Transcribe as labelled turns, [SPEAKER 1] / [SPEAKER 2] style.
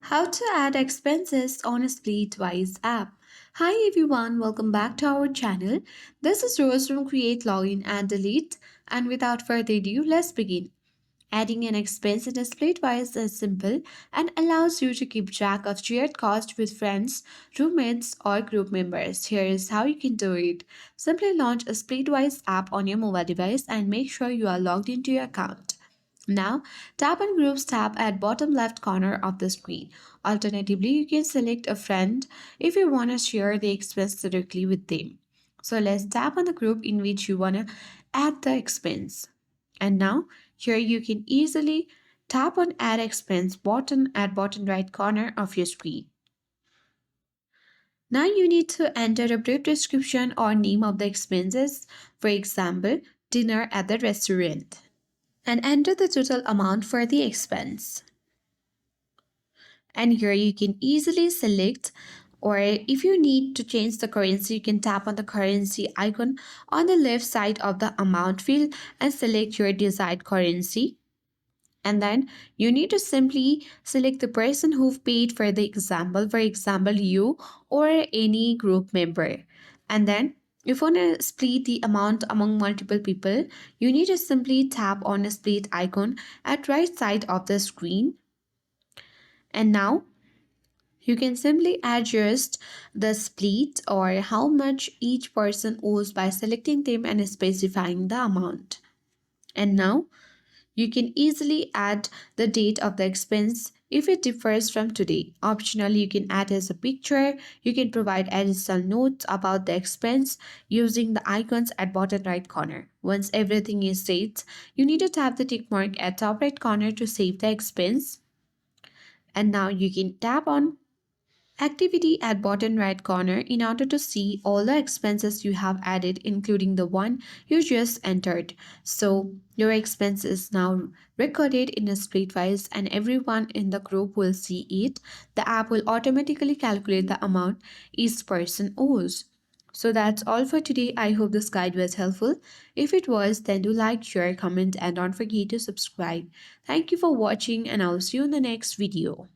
[SPEAKER 1] How to add expenses on a Splitwise app. Hi everyone, welcome back to our channel. This is Rose from Create, Login and Delete. And without further ado, let's begin. Adding an expense in a Splitwise is simple and allows you to keep track of shared costs with friends, roommates, or group members. Here is how you can do it. Simply launch a Splitwise app on your mobile device and make sure you are logged into your account. Now, tap on Groups tab at bottom left corner of the screen. Alternatively, you can select a friend if you want to share the expense directly with them. So let's tap on the group in which you want to add the expense. And now, here you can easily tap on Add Expense button at bottom right corner of your screen. Now you need to enter a brief description or name of the expenses, for example, dinner at the restaurant, and enter the total amount for the expense. And here you can easily select, or if you need to change the currency, you can tap on the currency icon on the left side of the amount field and select your desired currency. And then you need to simply select the person who've paid for the example, for example you or any group member. And then if you want to split the amount among multiple people, you need to simply tap on a split icon at right side of the screen. And now you can simply adjust the split or how much each person owes by selecting them and specifying the amount. And now you can easily add the date of the expense if it differs from today. Optionally, you can add as a picture. You can provide additional notes about the expense using the icons at bottom right corner. Once everything is saved, you need to tap the tick mark at top right corner to save the expense. And now you can tap on activity at bottom right corner in order to see all the expenses you have added, including the one you just entered. So your expense is now recorded in a splitwise and everyone in the group will see it. The app will automatically calculate the amount each person owes. So that's all for today. I hope this guide was helpful. If it was, then do like, share, comment, and don't forget to subscribe. Thank you for watching, and I'll see you in the next video.